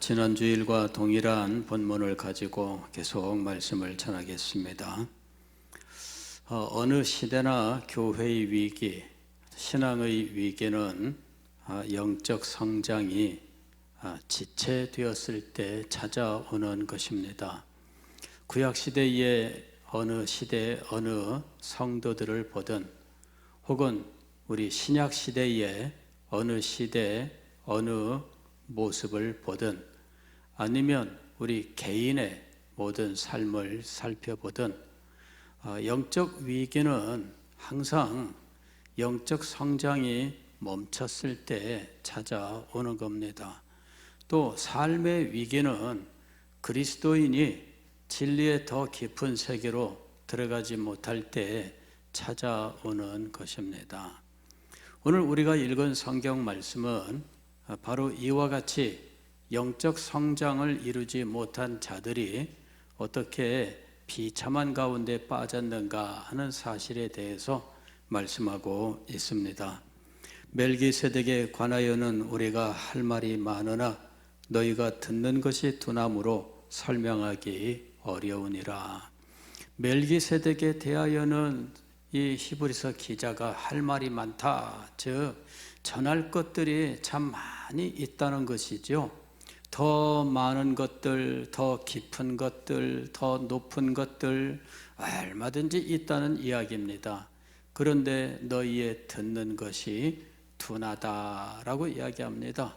지난주일과 동일한 본문을 가지고 계속 말씀을 전하겠습니다. 어느 시대나 교회의 위기, 신앙의 위기는 영적 성장이 지체되었을 때 찾아오는 것입니다. 구약시대의 어느 시대, 어느 성도들을 보든 혹은 우리 신약시대의 어느 시대, 어느 모습을 보든 아니면 우리 개인의 모든 삶을 살펴보든 영적 위기는 항상 영적 성장이 멈췄을 때 찾아오는 겁니다. 또 삶의 위기는 그리스도인이 진리의 더 깊은 세계로 들어가지 못할 때 찾아오는 것입니다. 오늘 우리가 읽은 성경 말씀은 바로 이와 같이 영적 성장을 이루지 못한 자들이 어떻게 비참한 가운데 빠졌는가 하는 사실에 대해서 말씀하고 있습니다. 멜기세덱에 관하여는 우리가 할 말이 많으나 너희가 듣는 것이 둔함으로 설명하기 어려우니라. 멜기세덱에 대하여는 이 히브리서 기자가 할 말이 많다, 즉 전할 것들이 참 많이 있다는 것이죠. 더 많은 것들, 더 깊은 것들, 더 높은 것들 얼마든지 있다는 이야기입니다. 그런데 너희의 듣는 것이 둔하다라고 이야기합니다.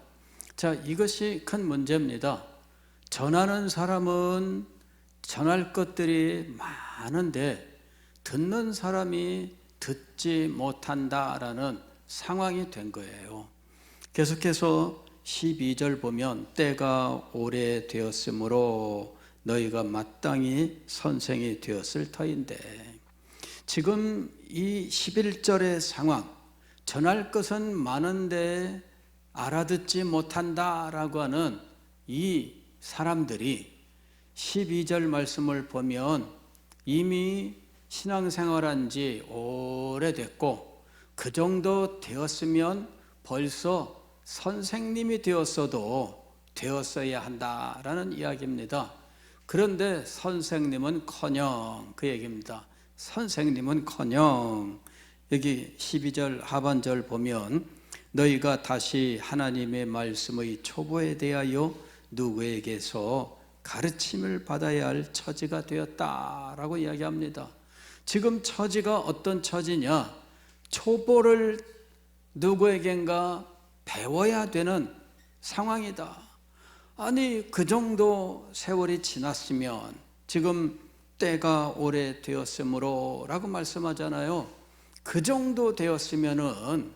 자, 이것이 큰 문제입니다. 전하는 사람은 전할 것들이 많은데 듣는 사람이 듣지 못한다라는 상황이 된 거예요. 계속해서 12절 보면 때가 오래되었으므로 너희가 마땅히 선생이 되었을 터인데, 지금 이 11절의 상황, 전할 것은 많은데 알아듣지 못한다라고 하는 이 사람들이 12절 말씀을 보면 이미 신앙생활한 지 오래됐고 그 정도 되었으면 벌써 선생님이 되었어야 한다라는 이야기입니다. 그런데 선생님은커녕, 그 얘기입니다. 선생님은커녕, 여기 12절 하반절 보면 너희가 다시 하나님의 말씀의 초보에 대하여 누구에게서 가르침을 받아야 할 처지가 되었다라고 이야기합니다. 지금 처지가 어떤 처지냐? 초보를 누구에겐가 배워야 되는 상황이다. 아니, 그 정도 세월이 지났으면, 지금 때가 오래되었으므로 라고 말씀하잖아요. 그 정도 되었으면은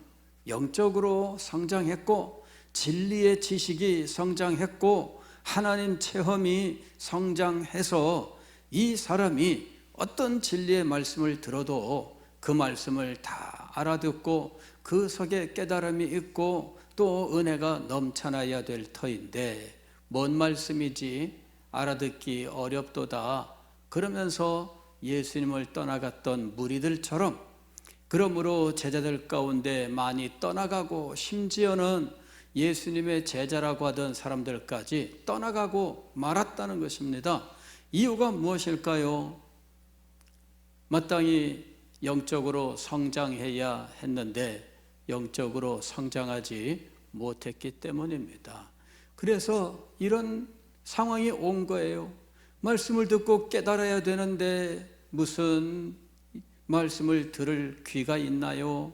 영적으로 성장했고 진리의 지식이 성장했고 하나님 체험이 성장해서 이 사람이 어떤 진리의 말씀을 들어도 그 말씀을 다 알아듣고 그 속에 깨달음이 있고 또 은혜가 넘쳐나야 될 터인데, 뭔 말씀이지 알아듣기 어렵도다 그러면서 예수님을 떠나갔던 무리들처럼, 그러므로 제자들 가운데 많이 떠나가고 심지어는 예수님의 제자라고 하던 사람들까지 떠나가고 말았다는 것입니다. 이유가 무엇일까요? 마땅히 영적으로 성장해야 했는데 영적으로 성장하지 못했기 때문입니다. 그래서 이런 상황이 온 거예요. 말씀을 듣고 깨달아야 되는데 무슨 말씀을 들을 귀가 있나요?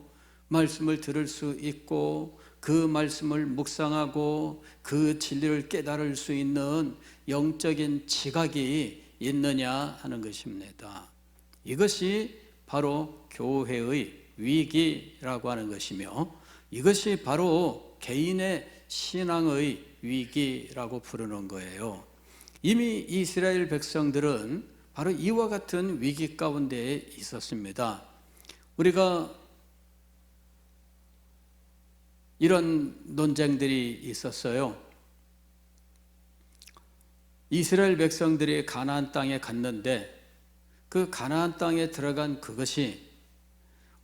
말씀을 들을 수 있고 그 말씀을 묵상하고 그 진리를 깨달을 수 있는 영적인 지각이 있느냐 하는 것입니다. 이것이 바로 교회의 위기라고 하는 것이며, 이것이 바로 개인의 신앙의 위기라고 부르는 거예요. 이미 이스라엘 백성들은 바로 이와 같은 위기 가운데 있었습니다. 우리가 이런 논쟁들이 있었어요. 이스라엘 백성들이 가나안 땅에 갔는데 그 가나안 땅에 들어간 그것이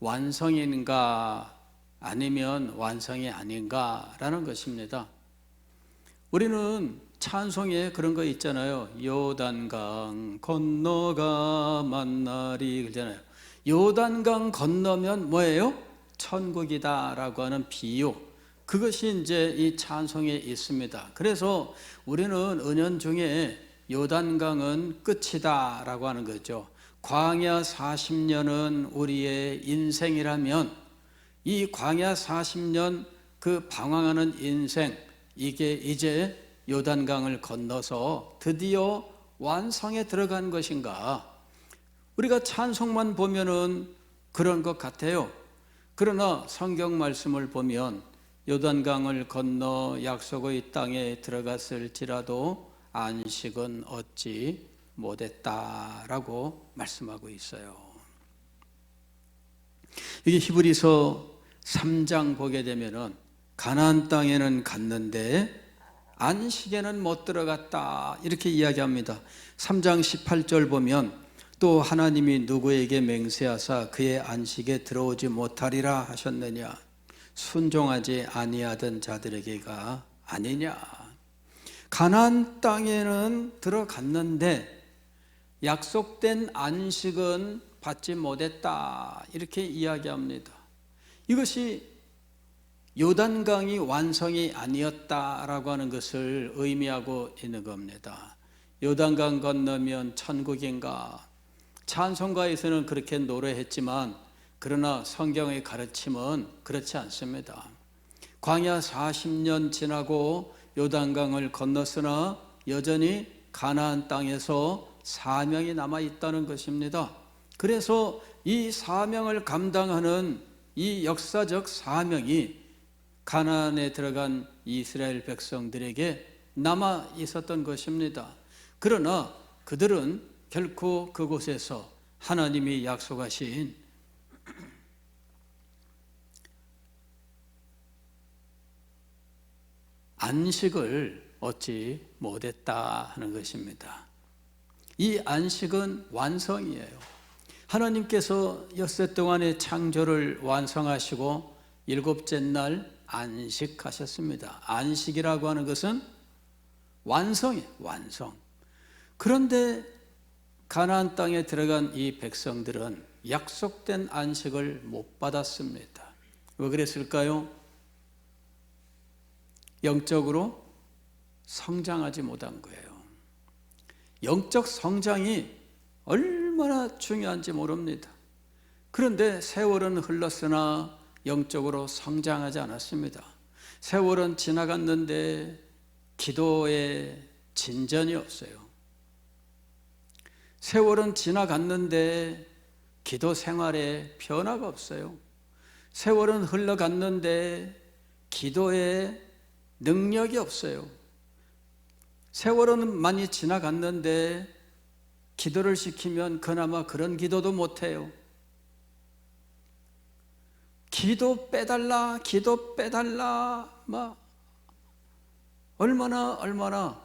완성인가 아니면 완성이 아닌가라는 것입니다. 우리는 찬송에 그런 거 있잖아요. 요단강 건너가 만나리 그러잖아요. 요단강 건너면 뭐예요? 천국이다라고 하는 비유. 그것이 이제 이 찬송에 있습니다. 그래서 우리는 은연중에 요단강은 끝이다라고 하는 거죠. 광야 40년은 우리의 인생이라면 이 광야 40년 그 방황하는 인생, 이게 이제 요단강을 건너서 드디어 완성에 들어간 것인가? 우리가 찬송만 보면은 그런 것 같아요. 그러나 성경 말씀을 보면 요단강을 건너 약속의 땅에 들어갔을지라도 안식은 얻지 못했다라고 말씀하고 있어요. 이게 히브리서 3장 보게 되면은 가나안 땅에는 갔는데 안식에는 못 들어갔다 이렇게 이야기합니다. 3장 18절 보면 또 하나님이 누구에게 맹세하사 그의 안식에 들어오지 못하리라 하셨느냐 순종하지 아니하던 자들에게가 아니냐. 가나안 땅에는 들어갔는데 약속된 안식은 받지 못했다 이렇게 이야기합니다. 이것이 요단강이 완성이 아니었다라고 하는 것을 의미하고 있는 겁니다. 요단강 건너면 천국인가? 찬송가에서는 그렇게 노래했지만 그러나 성경의 가르침은 그렇지 않습니다. 광야 40년 지나고 요단강을 건넜으나 여전히 가나안 땅에서 사명이 남아 있다는 것입니다. 그래서 이 사명을 감당하는 이 역사적 사명이 가나안에 들어간 이스라엘 백성들에게 남아 있었던 것입니다. 그러나 그들은 결코 그곳에서 하나님이 약속하신 안식을 얻지 못했다 하는 것입니다. 이 안식은 완성이에요. 하나님께서 엿새 동안의 창조를 완성하시고 일곱째 날 안식하셨습니다. 안식이라고 하는 것은 완성이에요. 완성. 그런데 가나안 땅에 들어간 이 백성들은 약속된 안식을 못 받았습니다. 왜 그랬을까요? 영적으로 성장하지 못한 거예요. 영적 성장이 얼마나 중요한지 모릅니다. 그런데 세월은 흘렀으나 영적으로 성장하지 않았습니다. 세월은 지나갔는데 기도에 진전이 없어요. 세월은 지나갔는데 기도 생활에 변화가 없어요. 세월은 흘러갔는데 기도에 능력이 없어요. 세월은 많이 지나갔는데 기도를 시키면 그나마 그런 기도도 못해요. 기도 빼달라, 기도 빼달라, 얼마나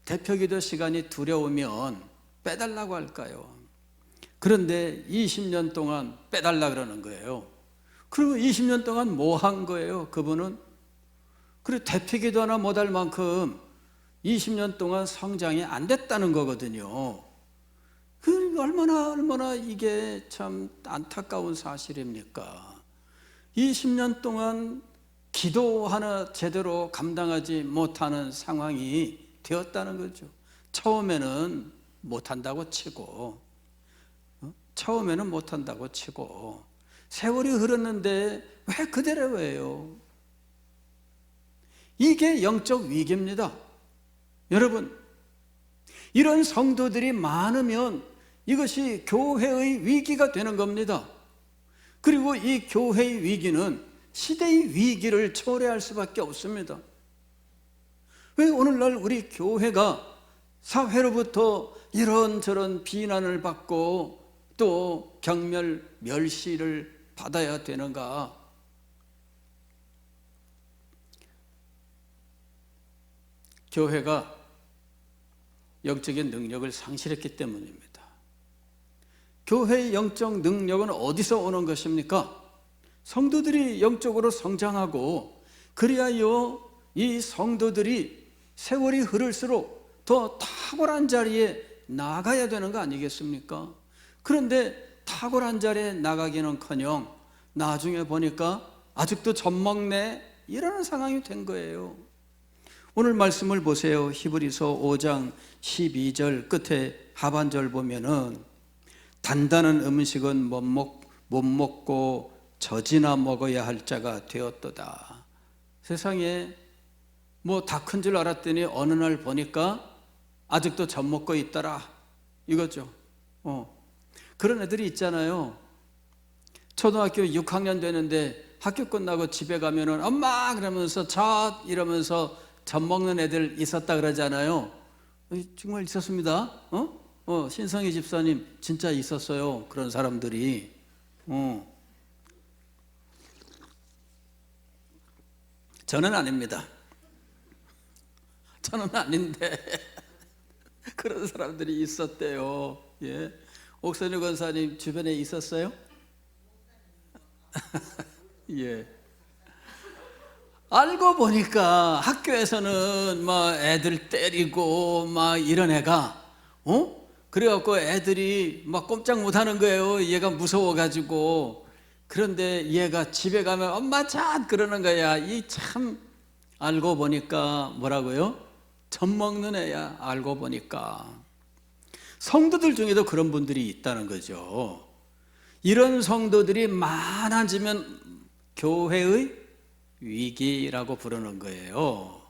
대표기도 시간이 두려우면 빼달라고 할까요? 그런데 20년 동안 빼달라 그러는 거예요. 그리고 20년 동안 뭐 한 거예요? 그분은? 그리고 대표기도 하나 못할 만큼 20년 동안 성장이 안 됐다는 거거든요. 얼마나 이게 참 안타까운 사실입니까? 20년 동안 기도 하나 제대로 감당하지 못하는 상황이 되었다는 거죠. 처음에는 못한다고 치고 세월이 흐렀는데 왜 그대로예요? 이게 영적 위기입니다. 여러분, 이런 성도들이 많으면 이것이 교회의 위기가 되는 겁니다. 그리고 이 교회의 위기는 시대의 위기를 초래할 수밖에 없습니다. 왜 오늘날 우리 교회가 사회로부터 이런저런 비난을 받고 또 경멸, 멸시를 받아야 되는가? 교회가 영적인 능력을 상실했기 때문입니다. 교회의 영적 능력은 어디서 오는 것입니까? 성도들이 영적으로 성장하고 그리하여 이 성도들이 세월이 흐를수록 더 탁월한 자리에 나가야 되는 거 아니겠습니까? 그런데 탁월한 자리에 나가기는커녕 나중에 보니까 아직도 젖먹네 이러는 상황이 된 거예요. 오늘 말씀을 보세요. 히브리서 5장 12절 끝에 하반절 보면은 단단한 음식은 못 먹고 젖이나 먹어야 할 자가 되었도다. 세상에 뭐 다 큰 줄 알았더니 어느 날 보니까 아직도 젖 먹고 있더라 이거죠. 그런 애들이 있잖아요. 초등학교 6학년 되는데 학교 끝나고 집에 가면은 엄마 그러면서 젖 이러면서 젖 먹는 애들 있었다 그러잖아요. 정말 있었습니다. 신성희 집사님 진짜 있었어요. 그런 사람들이. 저는 아닙니다. 저는 아닌데 그런 사람들이 있었대요. 예. 옥선희 권사님 주변에 있었어요? 예. 알고 보니까 학교에서는 막 애들 때리고 막 이런 애가 그래갖고 애들이 막 꼼짝 못하는 거예요. 얘가 무서워가지고. 그런데 얘가 집에 가면 엄마 잣 그러는 거야. 이 참 알고 보니까 뭐라고요? 젖 먹는 애야. 알고 보니까. 성도들 중에도 그런 분들이 있다는 거죠. 이런 성도들이 많아지면 교회의 위기라고 부르는 거예요.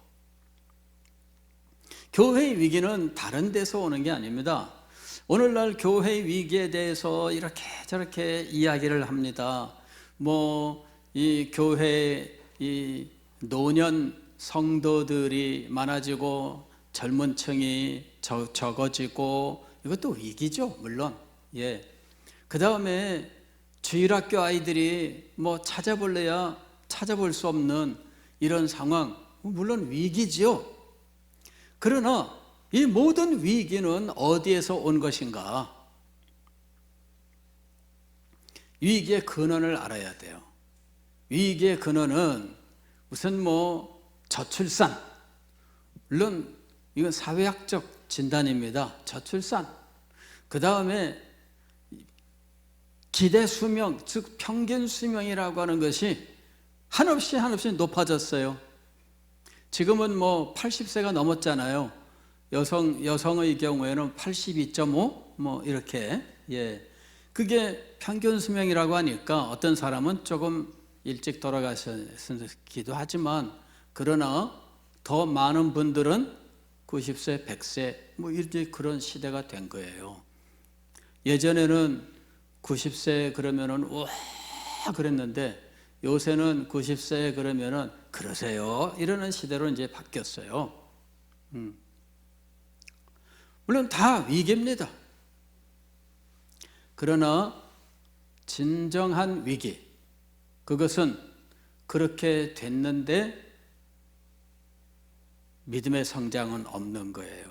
교회의 위기는 다른 데서 오는 게 아닙니다. 오늘날 교회의 위기에 대해서 이렇게 저렇게 이야기를 합니다. 이 교회 이 노년 성도들이 많아지고 젊은 층이 적어지고 이것도 위기죠, 물론. 예. 그 다음에 주일학교 아이들이 찾아볼래야 찾아볼 수 없는 이런 상황, 물론 위기지요. 그러나 이 모든 위기는 어디에서 온 것인가? 위기의 근원을 알아야 돼요. 위기의 근원은 우선 저출산, 물론 이건 사회학적 진단입니다. 저출산. 그 다음에 기대 수명, 즉 평균 수명이라고 하는 것이 한없이 높아졌어요. 지금은 80세가 넘었잖아요. 여성의 경우에는 82.5 이렇게. 예. 그게 평균 수명이라고 하니까 어떤 사람은 조금 일찍 돌아가시기도 하지만 그러나 더 많은 분들은 90세, 100세 이제 그런 시대가 된 거예요. 예전에는 90세 그러면은 와 그랬는데 요새는 90세 그러면은 그러세요 이러는 시대로 이제 바뀌었어요. 물론 다 위기입니다. 그러나 진정한 위기, 그것은 그렇게 됐는데 믿음의 성장은 없는 거예요.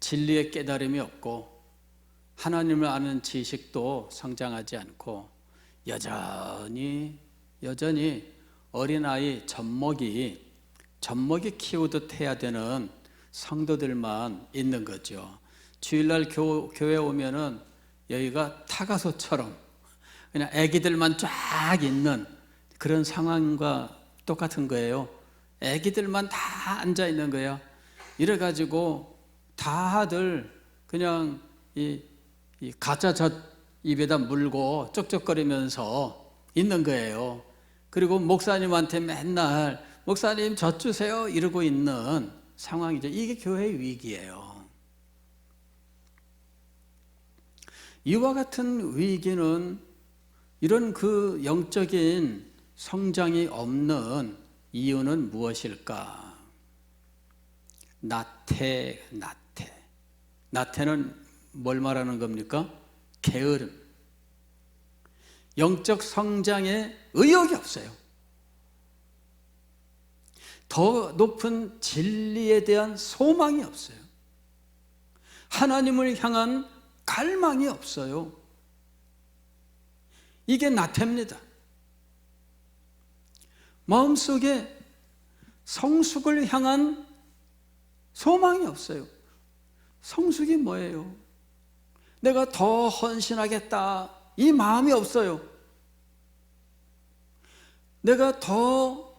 진리의 깨달음이 없고 하나님을 아는 지식도 성장하지 않고 여전히 어린아이 젖먹이 키우듯 해야 되는 성도들만 있는 거죠. 주일날 교회 오면은 여기가 타가소처럼 그냥 애기들만 쫙 있는 그런 상황과 똑같은 거예요. 애기들만 다 앉아 있는 거예요. 이래가지고 다들 그냥 이 가짜 젖 입에다 물고 쩍쩍거리면서 있는 거예요. 그리고 목사님한테 맨날 목사님 젖 주세요 이러고 있는 상황이죠. 이게 교회의 위기예요. 이와 같은 위기는 이런 그 영적인 성장이 없는 이유는 무엇일까? 나태는 뭘 말하는 겁니까? 게으름. 영적 성장에 의욕이 없어요. 더 높은 진리에 대한 소망이 없어요. 하나님을 향한 갈망이 없어요. 이게 나태입니다. 마음속에 성숙을 향한 소망이 없어요. 성숙이 뭐예요? 내가 더 헌신하겠다, 이 마음이 없어요. 내가 더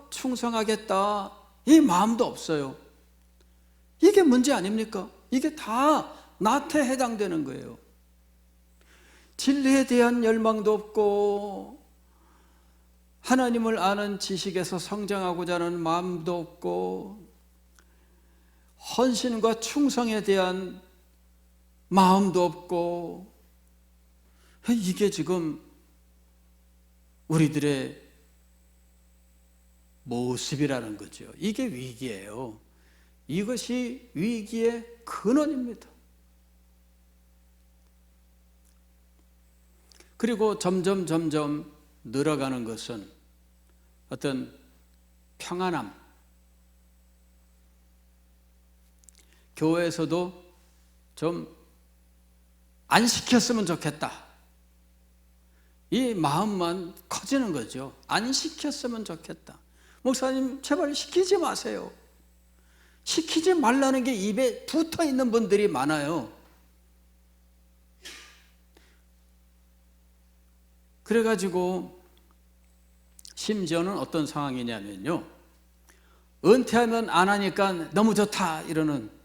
충성하겠다, 이 마음도 없어요. 이게 문제 아닙니까? 이게 다 나태에 해당되는 거예요. 진리에 대한 열망도 없고, 하나님을 아는 지식에서 성장하고자 하는 마음도 없고, 헌신과 충성에 대한 마음도 없고, 이게 지금 우리들의 모습이라는 거죠. 이게 위기예요. 이것이 위기의 근원입니다. 그리고 점점 늘어가는 것은 어떤 평안함. 교회에서도 좀 안 시켰으면 좋겠다, 이 마음만 커지는 거죠. 안 시켰으면 좋겠다. 목사님 제발 시키지 마세요. 시키지 말라는 게 입에 붙어 있는 분들이 많아요. 그래가지고 심지어는 어떤 상황이냐면요, 은퇴하면 안 하니까 너무 좋다 이러는.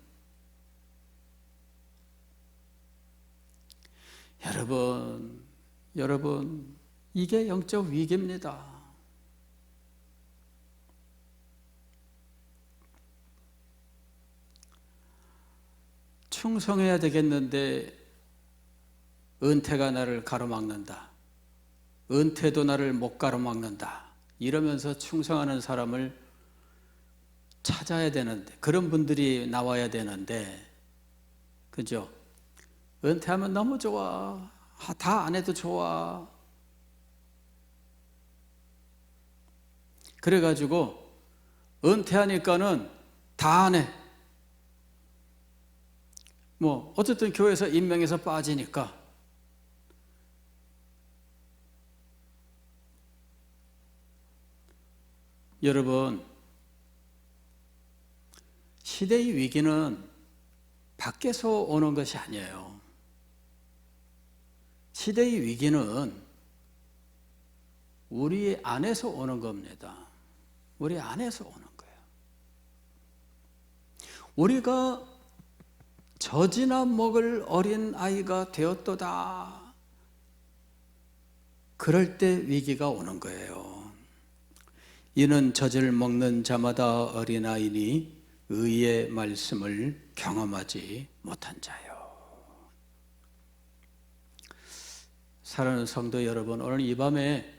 여러분, 이게 영적 위기입니다. 충성해야 되겠는데 은퇴가 나를 가로막는다, 은퇴도 나를 못 가로막는다, 이러면서 충성하는 사람을 찾아야 되는데, 그런 분들이 나와야 되는데, 그죠? 은퇴하면 너무 좋아, 다 안 해도 좋아. 그래가지고 은퇴하니까는 다 안 해. 뭐 어쨌든 교회에서 임명해서 빠지니까. 여러분, 시대의 위기는 밖에서 오는 것이 아니에요. 시대의 위기는 우리 안에서 오는 겁니다. 우리 안에서 오는 거예요. 우리가 젖이나 먹을 어린 아이가 되었도다, 그럴 때 위기가 오는 거예요. 이는 젖을 먹는 자마다 어린아이니 의의 말씀을 경험하지 못한 자요. 사랑하는 성도 여러분, 오늘 이 밤에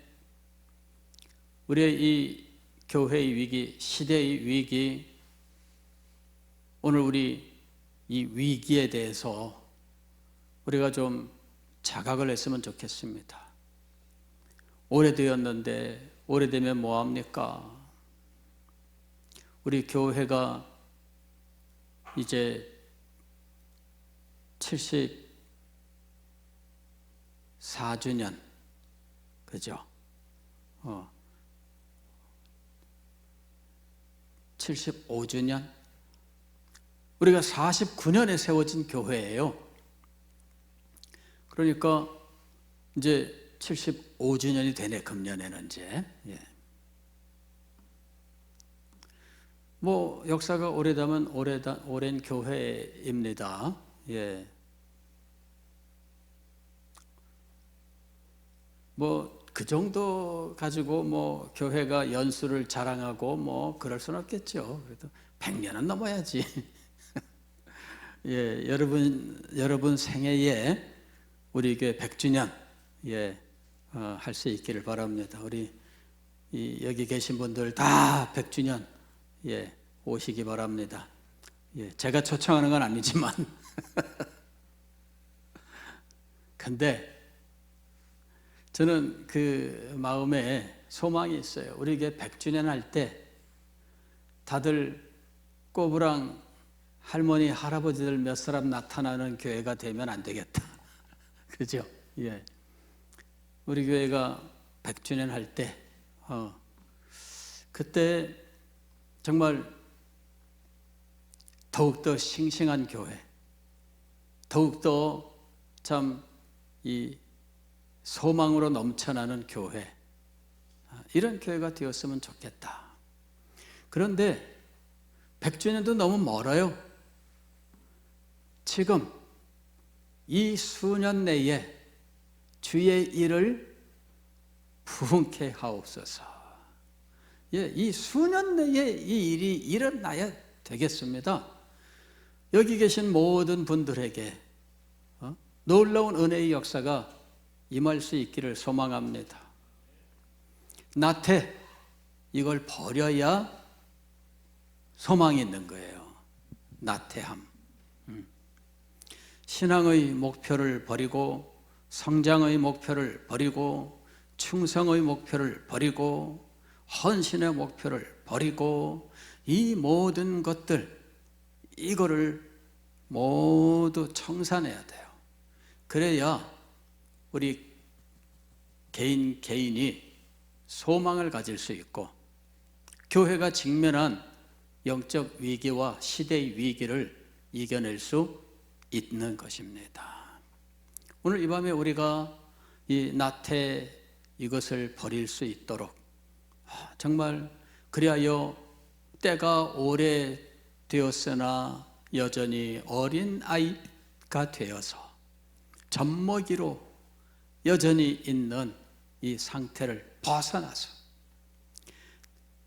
우리의 이 교회의 위기, 시대의 위기, 오늘 우리 이 위기에 대해서 우리가 좀 자각을 했으면 좋겠습니다. 오래되었는데 오래되면 뭐합니까? 우리 교회가 이제 74주년, 그죠? 75주년? 우리가 49년에 세워진 교회예요. 그러니까 이제 75주년이 되네, 금년에는 이제. 예. 뭐 역사가 오래되면 오랜 교회입니다. 예. 뭐 그 정도 가지고 뭐 교회가 연수를 자랑하고 뭐 그럴 수는 없겠죠. 그래도 100년은 넘어야지. 예, 여러분 생애에 우리 교회 100주년 할 수 있기를 바랍니다. 우리 여기 계신 분들 다 100주년 오시기 바랍니다. 제가 초청하는 건 아니지만 근데 저는 그 마음에 소망이 있어요. 우리 교회 100주년 할 때 다들 꼬부랑 할머니, 할아버지들 몇 사람 나타나는 교회가 되면 안 되겠다. 그죠? 예. 우리 교회가 100주년 할 때, 그때 정말 더욱더 싱싱한 교회, 더욱더 참 이 소망으로 넘쳐나는 교회, 이런 교회가 되었으면 좋겠다. 그런데 100주년도 너무 멀어요. 지금 이 수년 내에 주의 일을 부흥케 하옵소서. 이 수년 내에 이 일이 일어나야 되겠습니다. 여기 계신 모든 분들에게 놀라운 은혜의 역사가 임할 수 있기를 소망합니다. 나태, 이걸 버려야 소망이 있는 거예요. 나태함. 신앙의 목표를 버리고, 성장의 목표를 버리고, 충성의 목표를 버리고, 헌신의 목표를 버리고, 이 모든 것들, 이거를 모두 청산해야 돼요. 그래야 우리 개인이 소망을 가질 수 있고, 교회가 직면한 영적 위기와 시대의 위기를 이겨낼 수 있는 것입니다. 오늘 이 밤에 우리가 이 나태, 이것을 버릴 수 있도록 정말 그리하여 때가 오래 되었으나 여전히 어린 아이가 되어서 젖먹이로 여전히 있는 이 상태를 벗어나서,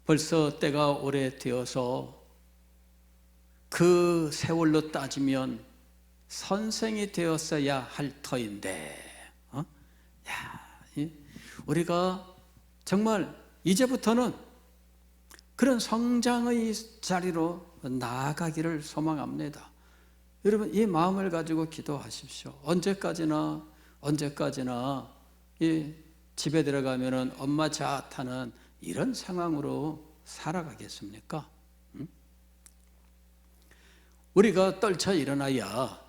벌써 때가 오래 되어서 그 세월로 따지면 선생이 되었어야 할 터인데, 우리가 정말 이제부터는 그런 성장의 자리로 나아가기를 소망합니다. 여러분, 이 마음을 가지고 기도하십시오. 언제까지나 이 집에 들어가면은 엄마 자타는 이런 상황으로 살아가겠습니까? 우리가 떨쳐 일어나야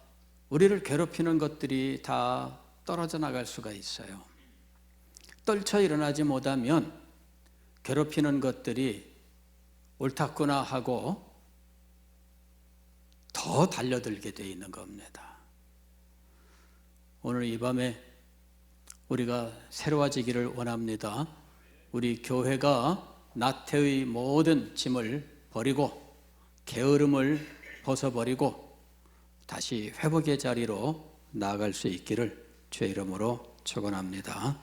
우리를 괴롭히는 것들이 다 떨어져 나갈 수가 있어요. 떨쳐 일어나지 못하면 괴롭히는 것들이 옳았구나 하고 더 달려들게 되어 있는 겁니다. 오늘 이 밤에 우리가 새로워지기를 원합니다. 우리 교회가 나태의 모든 짐을 버리고 게으름을 벗어버리고 다시 회복의 자리로 나아갈 수 있기를 주의 이름으로 축원합니다.